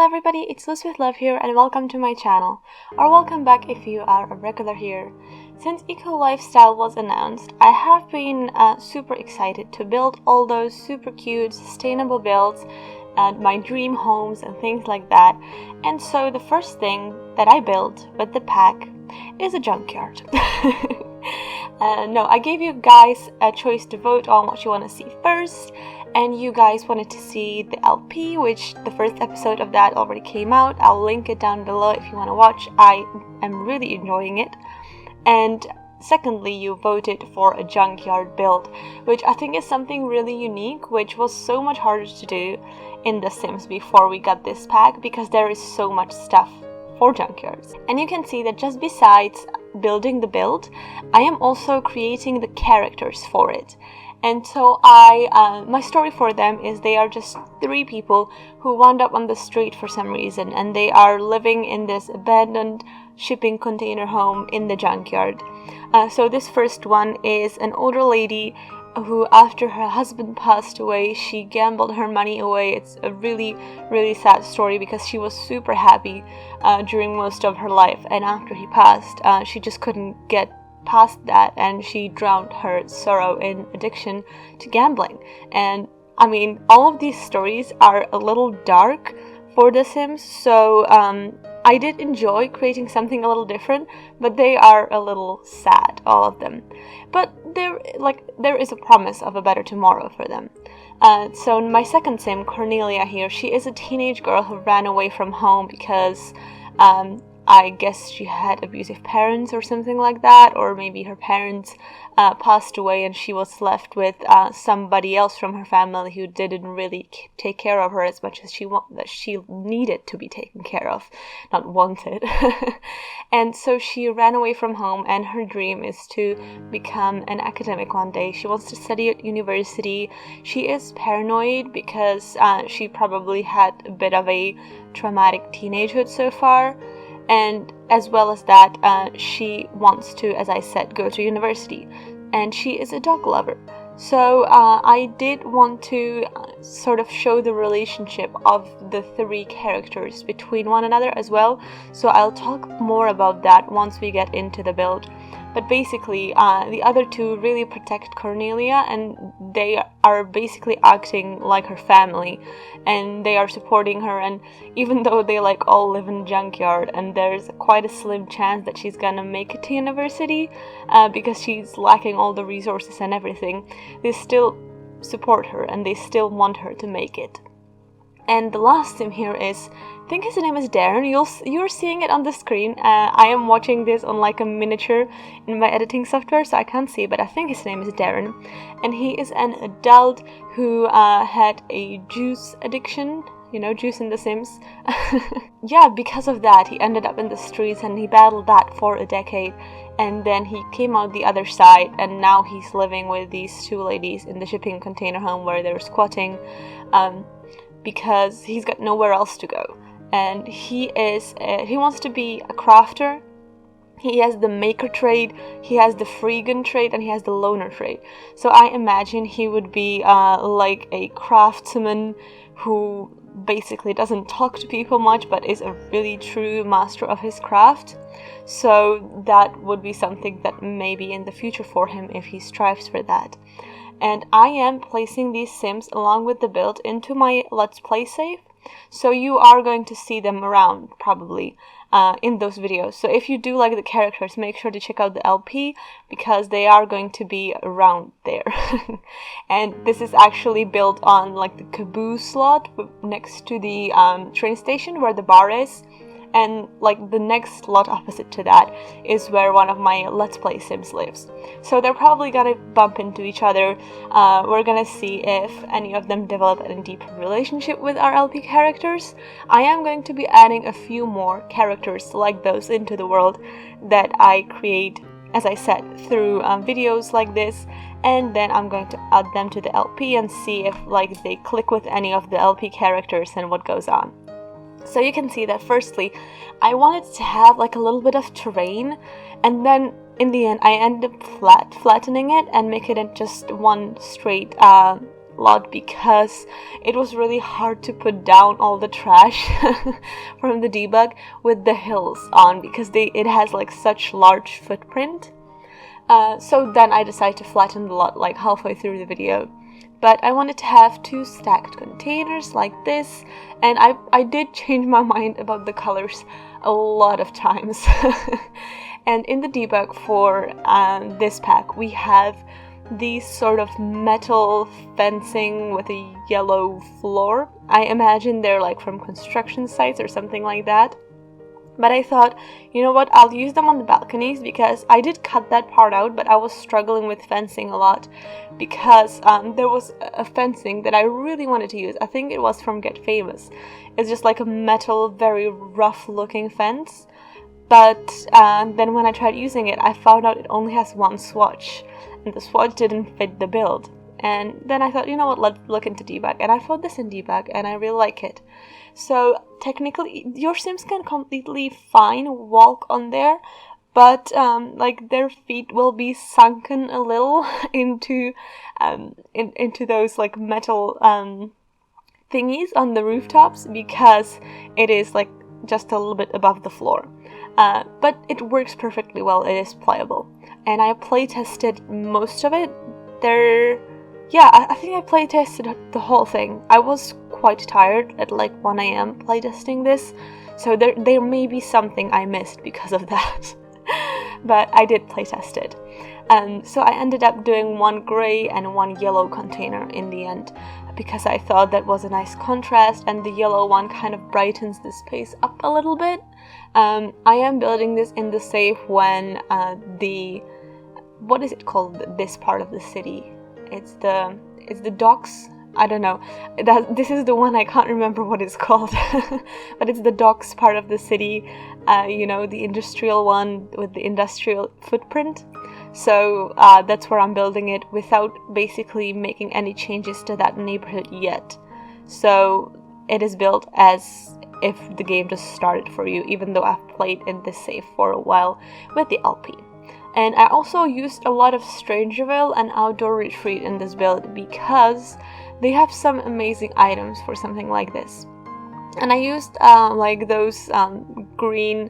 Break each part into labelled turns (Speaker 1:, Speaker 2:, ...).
Speaker 1: everybody, it's Liz with Love here and welcome to my channel, or welcome back if you are a regular here. Since Eco Lifestyle was announced, I have been super excited to build all those super cute, sustainable builds and my dream homes and things like that. And so the first thing that I built with the pack is a junkyard. No, I gave you guys a choice to vote on what you want to see first, and you guys wanted to see the LP, which the first episode of that already came out. I'll link it down below if you want to watch. I am really enjoying it. And secondly, you voted for a junkyard build, which I think is something really unique, which was so much harder to do in The Sims before we got this pack, because there is so much stuff for junkyards. And you can see that just besides building the build, I am also creating the characters for it. And so my story for them is they are just 3 people who wound up on the street for some reason, and they are living in this abandoned shipping container home in the junkyard. So this first one is an older lady who, after her husband passed away, she gambled her money away. It's a really, really sad story because she was super happy during most of her life, and after he passed, she just couldn't get past that, and she drowned her sorrow in addiction to gambling. And I mean, all of these stories are a little dark for The Sims, so I did enjoy creating something a little different, but they are a little sad, all of them. But there is a promise of a better tomorrow for them. So my second Sim, Cornelia here, she is a teenage girl who ran away from home because I guess she had abusive parents or something like that, or maybe her parents passed away and she was left with somebody else from her family who didn't really take care of her as much as she needed to be taken care of, not wanted. And so she ran away from home, and her dream is to become an academic one day. She wants to study at university. She is paranoid because she probably had a bit of a traumatic teenagehood so far. And as well as that, she wants to, as I said, go to university. And she is a dog lover. So I did want to sort of show the relationship of the 3 characters between one another as well. So I'll talk more about that once we get into the build. But basically, the other 2 really protect Cornelia, and they are basically acting like her family, and they are supporting her. And even though they all live in a junkyard, and there's quite a slim chance that she's gonna make it to university because she's lacking all the resources and everything, they still support her and they still want her to make it. And the last Sim here is, I think his name is Darren. You're seeing it on the screen. I am watching this on a miniature in my editing software, so I can't see, but I think his name is Darren. And he is an adult who had a juice addiction. You know, juice in The Sims. Yeah, because of that, he ended up in the streets and he battled that for a decade. And then he came out the other side, and now he's living with these 2 ladies in the shipping container home where they're squatting. Because he's got nowhere else to go, and he wants to be a crafter. He has the maker trade, he has the freegan trade, and he has the loner trade. So I imagine he would be like a craftsman who basically doesn't talk to people much, but is a really true master of his craft. So that would be something that maybe in the future for him if he strives for that. And I am placing these Sims along with the build into my Let's Play save, so you are going to see them around probably in those videos. So if you do like the characters, make sure to check out the LP because they are going to be around there. And this is actually built on the caboose lot next to the train station where the bar is. And the next lot opposite to that is where one of my Let's Play Sims lives. So they're probably gonna bump into each other. We're gonna see if any of them develop a deeper relationship with our LP characters. I am going to be adding a few more characters like those into the world that I create, as I said, through videos like this. And then I'm going to add them to the LP and see if they click with any of the LP characters and what goes on. So you can see that firstly, I wanted to have a little bit of terrain, and then in the end I ended up flattening it and make it just one straight lot because it was really hard to put down all the trash from the debug with the hills on, because it has like such large footprint. So then I decided to flatten the lot like halfway through the video. But I wanted to have 2 stacked containers like this, and I did change my mind about the colors a lot of times. And in the debug for this pack, we have these sort of metal fencing with a yellow floor. I imagine they're like from construction sites or something like that. But I thought, you know what, I'll use them on the balconies, because I did cut that part out, but I was struggling with fencing a lot because there was a fencing that I really wanted to use. I think it was from Get Famous. It's just like a metal, very rough looking fence. But then when I tried using it, I found out it only has 1 swatch, and the swatch didn't fit the build. And then I thought, you know what, let's look into debug, and I found this in debug, and I really like it. So technically, your Sims can completely fine walk on there, but like their feet will be sunken a little into those like metal thingies on the rooftops, because it is like just a little bit above the floor. But it works perfectly well. It is playable, and I play tested most of it. I think I play tested the whole thing. I was quite tired at like 1 a.m. playtesting this, so there may be something I missed because of that. But I did playtest it. So I ended up doing 1 grey and 1 yellow container in the end, because I thought that was a nice contrast, and the yellow one kind of brightens the space up a little bit. I am building this in the safe when what is it called, this part of the city? It's the docks. I don't know. This is the one I can't remember what it's called. But it's the docks part of the city, the industrial one with the industrial footprint. So that's where I'm building it, without basically making any changes to that neighborhood yet. So it is built as if the game just started for you, even though I've played in this save for a while with the LP. And I also used a lot of Strangerville and Outdoor Retreat in this build, because they have some amazing items for something like this. And I used like those green,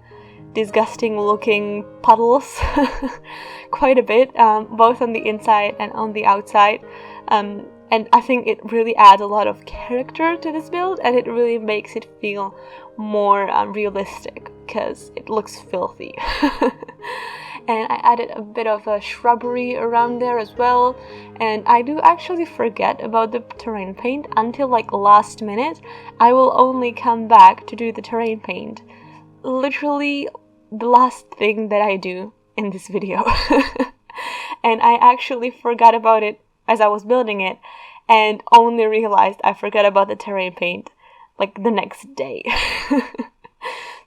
Speaker 1: disgusting looking puddles quite a bit, both on the inside and on the outside. And I think it really adds a lot of character to this build, and it really makes it feel more realistic, because it looks filthy. And I added a bit of a shrubbery around there as well. And I do actually forget about the terrain paint until like last minute. I will only come back to do the terrain paint literally the last thing that I do in this video. And I actually forgot about it as I was building it, and only realized I forgot about the terrain paint like the next day.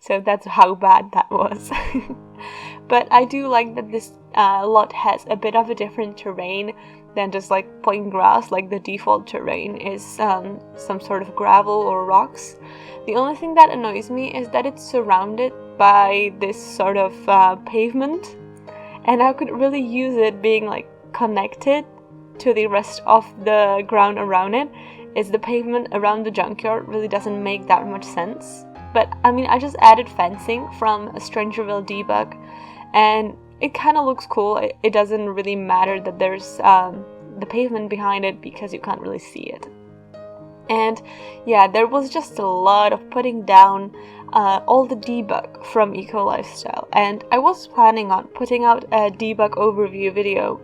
Speaker 1: So that's how bad that was. But I do like that this lot has a bit of a different terrain than just like plain grass. Like the default terrain is some sort of gravel or rocks. The only thing that annoys me is that it's surrounded by this sort of pavement, and I could really use it being like connected to the rest of the ground around it. Is the pavement around the junkyard really doesn't make that much sense. But I mean, I just added fencing from a Strangerville debug, and it kind of looks cool. It doesn't really matter that there's the pavement behind it, because you can't really see it. And yeah, there was just a lot of putting down all the debug from Eco Lifestyle, and I was planning on putting out a debug overview video,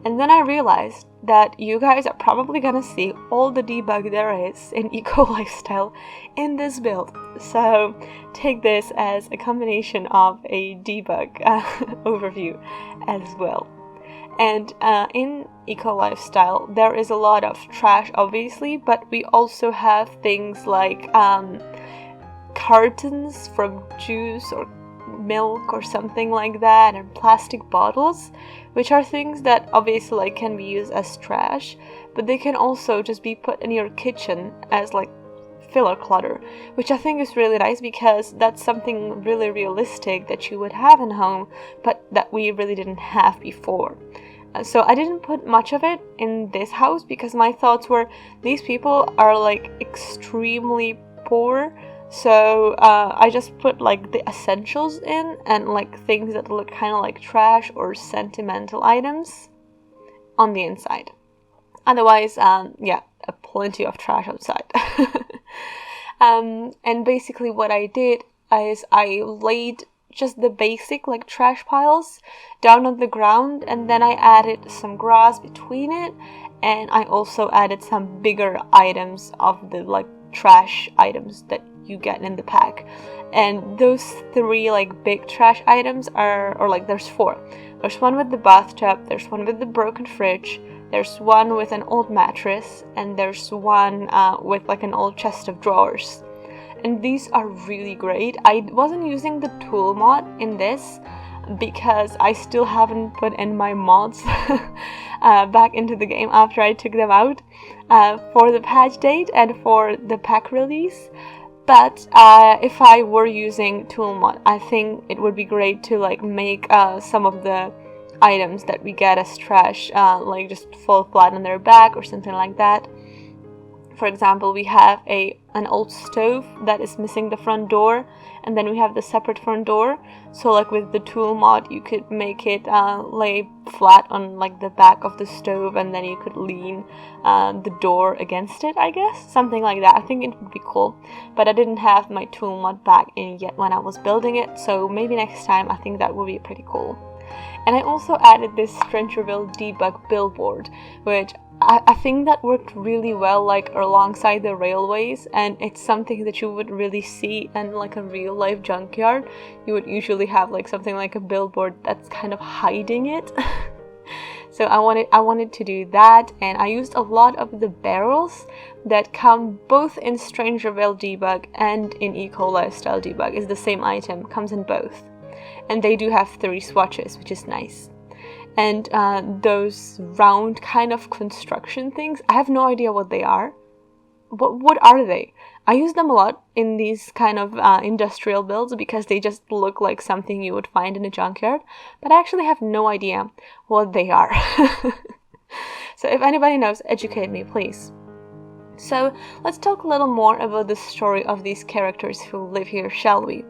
Speaker 1: and then I realized that you guys are probably gonna see all the debug there is in Eco Lifestyle in this build. So take this as a combination of a debug overview as well. And in Eco Lifestyle there is a lot of trash, obviously, but we also have things like cartons from juice or milk or something like that, and plastic bottles, which are things that obviously like can be used as trash, but they can also just be put in your kitchen as like filler clutter, which I think is really nice, because that's something really realistic that you would have in home, but that we really didn't have before. So I didn't put much of it in this house because my thoughts were these people are like extremely poor. So I just put like the essentials in and like things that look kind of like trash or sentimental items on the inside. Otherwise, yeah, plenty of trash outside. And basically what I did is I laid just the basic like trash piles down on the ground, and then I added some grass between it, and I also added some bigger items of the like trash items that you get in the pack. And those 3 like big trash items are, or like there's 4. There's one with the bathtub, there's one with the broken fridge, there's one with an old mattress, and there's one with like an old chest of drawers. And these are really great. I wasn't using the tool mod in this because I still haven't put in my mods back into the game after I took them out for the patch date and for the pack release. But if I were using tool mod, I think it would be great to like make some of the items that we get as trash like just fall flat on their back or something like that. For example, we have an old stove that is missing the front door, and then we have the separate front door. So like with the tool mod, you could make it lay flat on like the back of the stove, and then you could lean the door against it, I guess. Something like that. I think it would be cool. But I didn't have my tool mod back in yet when I was building it, so maybe next time I think that would be pretty cool. And I also added this Strangerville debug billboard, which I think that worked really well like alongside the railways, and it's something that you would really see in like a real life junkyard. You would usually have like something like a billboard that's kind of hiding it. So I wanted to do that, and I used a lot of the barrels that come both in Strangerville debug and in Eco Lifestyle debug. Is the same item, comes in both. And they do have 3 swatches, which is nice. And those round kind of construction things, I have no idea what they are. What are they? I use them a lot in these kind of industrial builds because they just look like something you would find in a junkyard, but I actually have no idea what they are. So if anybody knows, educate me, please. So let's talk a little more about the story of these characters who live here, shall we?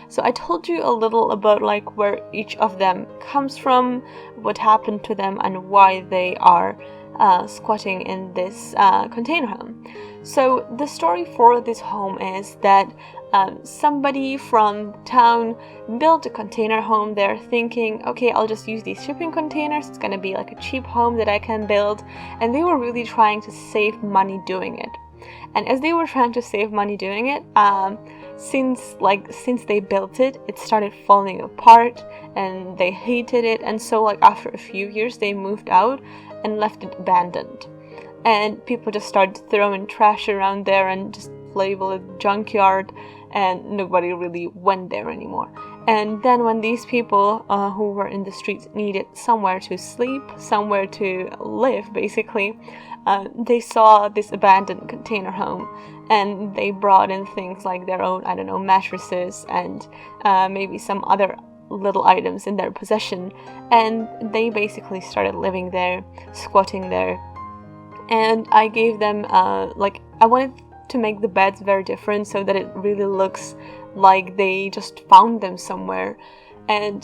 Speaker 1: So I told you a little about like where each of them comes from, what happened to them, and why they are squatting in this container home. So the story for this home is that somebody from town built a container home there thinking, okay, I'll just use these shipping containers, it's gonna be like a cheap home that I can build, and they were really trying to save money doing it. And as they were trying to save money doing it, since they built it, it started falling apart and they hated it, and so like after a few years they moved out and left it abandoned. And people just started throwing trash around there and just label it junkyard, and nobody really went there anymore. And then when these people who were in the streets needed somewhere to sleep, somewhere to live basically, they saw this abandoned container home, and they brought in things like their own, I don't know, mattresses and maybe some other little items in their possession, and they basically started living there, squatting there. And I gave them I wanted to make the beds very different so that it really looks like they just found them somewhere. And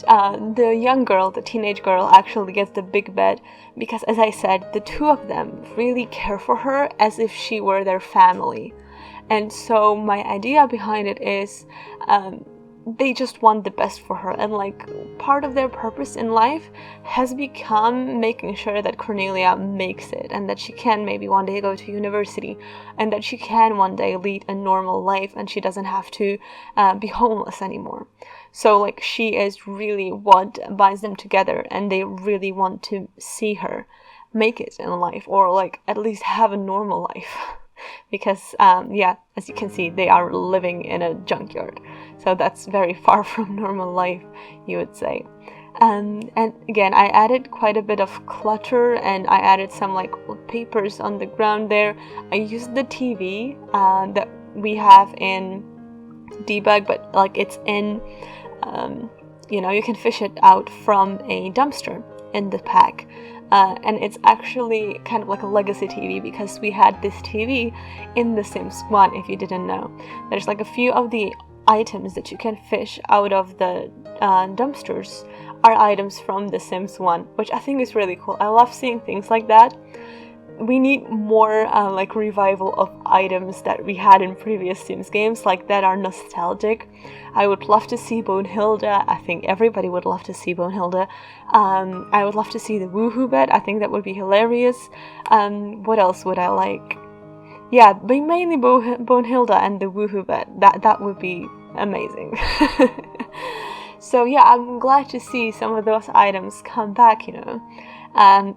Speaker 1: the young girl, the teenage girl, actually gets the big bed because, as I said, the 2 of them really care for her as if she were their family. And so my idea behind it is they just want the best for her, and like part of their purpose in life has become making sure that Cornelia makes it, and that she can maybe one day go to university, and that she can one day lead a normal life, and she doesn't have to be homeless anymore. So like she is really what binds them together, and they really want to see her make it in life, or like at least have a normal life. Because as you can see, they are living in a junkyard, so that's very far from normal life, you would say. And again, I added quite a bit of clutter, and I added some like old papers on the ground there. I used the TV that we have in debug, but like it's in you can fish it out from a dumpster in the pack. and it's actually kind of like a legacy TV because we had this TV in The Sims 1, if you didn't know. There's like a few of the items that you can fish out of the dumpsters are items from The Sims 1, which I think is really cool. I love seeing things like that. We need more like revival of items that we had in previous Sims games, like that are nostalgic. I would love to see Bonehilda. I think everybody would love to see Bonehilda. I would love to see the woohoo bed. I think that would be hilarious. What else would I like? Yeah, but mainly Bonehilda and the woohoo bed. That would be amazing. So yeah, I'm glad to see some of those items come back, you know.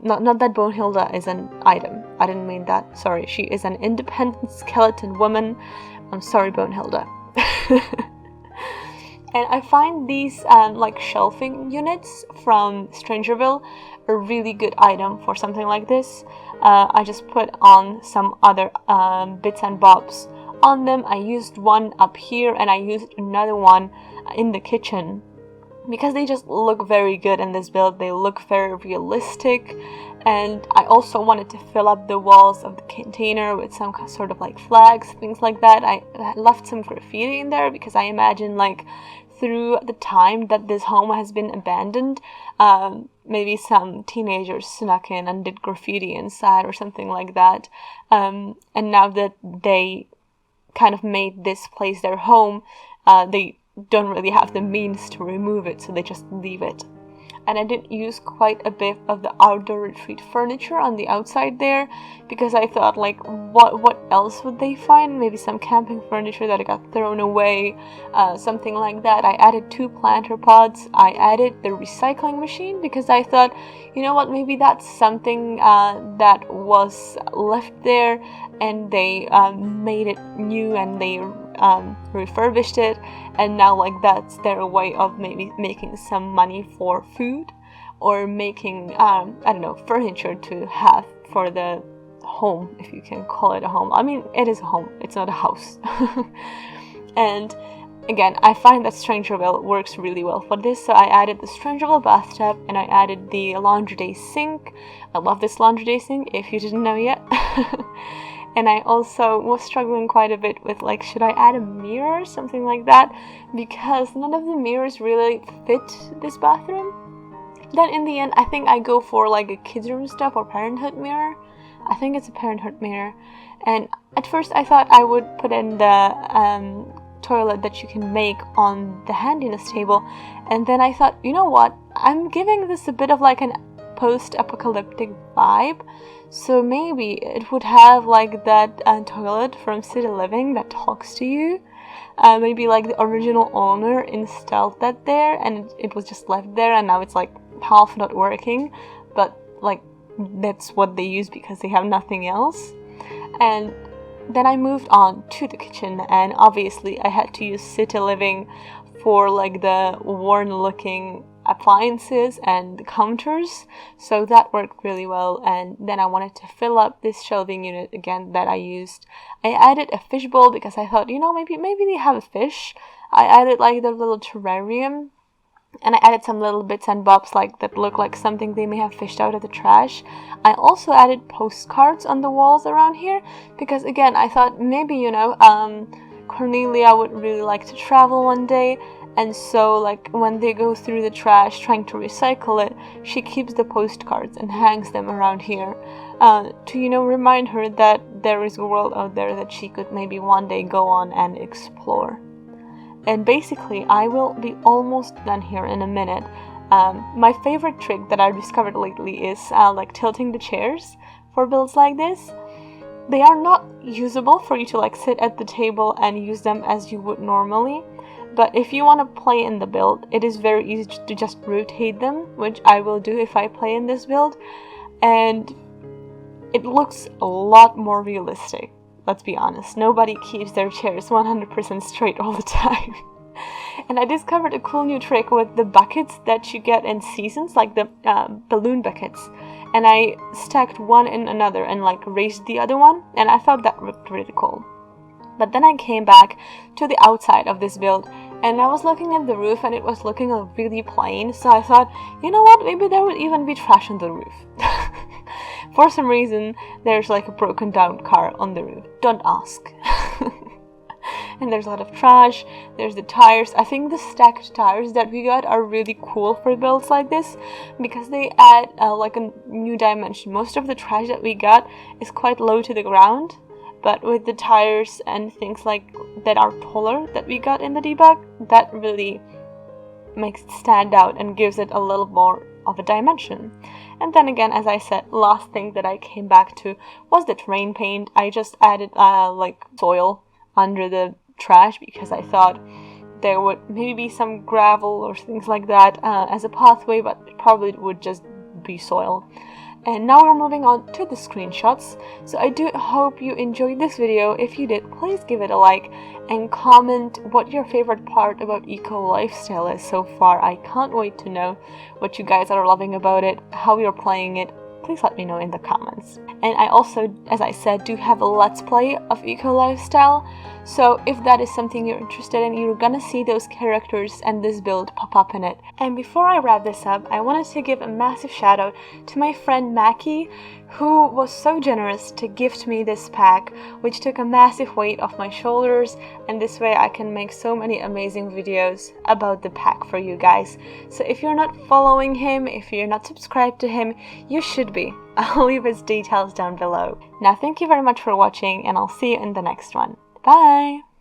Speaker 1: Not that Bonehilda is an item. I didn't mean that. Sorry, she is an independent skeleton woman. I'm sorry, Bonehilda. And I find these like shelving units from Strangerville a really good item for something like this. I just put on some other bits and bobs on them. I used one up here and I used another one in the kitchen, because they just look very good in this build. They look very realistic, and I also wanted to fill up the walls of the container with some sort of like flags, things like that. I left some graffiti in there because I imagine like through the time that this home has been abandoned, maybe some teenagers snuck in and did graffiti inside or something like that, and now that they kind of made this place their home, they don't really have the means to remove it, so they just leave it. And I did use quite a bit of the outdoor retreat furniture on the outside there, because I thought, like, what else would they find? Maybe some camping furniture that got thrown away, something like that. I added 2 planter pods. I added the recycling machine because I thought, you know what, maybe that's something that was left there and they made it new and they refurbished it, and now like that's their way of maybe making some money for food, or making I don't know, furniture to have for the home, if you can call it a home. I mean, it is a home, it's not a house. And again, I find that Strangerville works really well for this, so I added the Strangerville bathtub and I added the laundry day sink. I love this laundry day sink, if you didn't know yet. And I also was struggling quite a bit with, like, should I add a mirror or something like that, because none of the mirrors really fit this bathroom. Then in the end, I think I go for like a kids room stuff or parenthood mirror. I think it's a parenthood mirror. And at first I thought I would put in the toilet that you can make on the handiness table, and then I thought, you know what, I'm giving this a bit of like an post-apocalyptic vibe, so maybe it would have like that toilet from City Living that talks to you. Maybe like the original owner installed that there and it was just left there, and now it's like half not working, but like that's what they use because they have nothing else. And then I moved on to the kitchen, and obviously I had to use City Living for like the worn looking appliances and the counters, so that worked really well. And then I wanted to fill up this shelving unit again that I used. I added a fish bowl because I thought, you know, maybe they have a fish. I added like the little terrarium, and I added some little bits and bobs like that look like something they may have fished out of the trash. I also added postcards on the walls around here because, again, I thought maybe, you know, Cornelia would really like to travel one day, and so like when they go through the trash trying to recycle it, she keeps the postcards and hangs them around here to, you know, remind her that there is a world out there that she could maybe one day go on and explore. And basically I will be almost done here in a minute. My favorite trick that I've discovered lately is like tilting the chairs for builds like this. They are not usable for you to like sit at the table and use them as you would normally, but if you want to play in the build, it is very easy to just rotate them, which I will do if I play in this build, and it looks a lot more realistic. Let's be honest, nobody keeps their chairs 100% straight all the time. And I discovered a cool new trick with the buckets that you get in seasons, like the balloon buckets. And I stacked one in another and like raised the other one, and I thought that looked really cool. But then I came back to the outside of this build, and I was looking at the roof and it was looking really plain, so I thought, you know what, maybe there would even be trash on the roof. For some reason, there's like a broken down car on the roof. Don't ask. And there's a lot of trash. There's the tires. I think the stacked tires that we got are really cool for builds like this because they add like a new dimension. Most of the trash that we got is quite low to the ground, but with the tires and things like that are taller that we got in the debug, that really makes it stand out and gives it a little more of a dimension. And then again, as I said, last thing that I came back to was the terrain paint. I just added like soil under the trash because I thought there would maybe be some gravel or things like that as a pathway, but it probably would just be soil. And now we're moving on to the screenshots. So I do hope you enjoyed this video. If you did, please give it a like and comment what your favorite part about eco lifestyle is so far. I can't wait to know what you guys are loving about it, how you're playing it. Please let me know in the comments. And I also, as I said, do have a let's play of eco lifestyle. So if that is something you're interested in, you're gonna see those characters and this build pop up in it. And before I wrap this up, I wanted to give a massive shout out to my friend Mackie, who was so generous to gift me this pack, which took a massive weight off my shoulders, and this way I can make so many amazing videos about the pack for you guys. So if you're not following him, if you're not subscribed to him, you should be. I'll leave his details down below. Now thank you very much for watching, and I'll see you in the next one. Bye!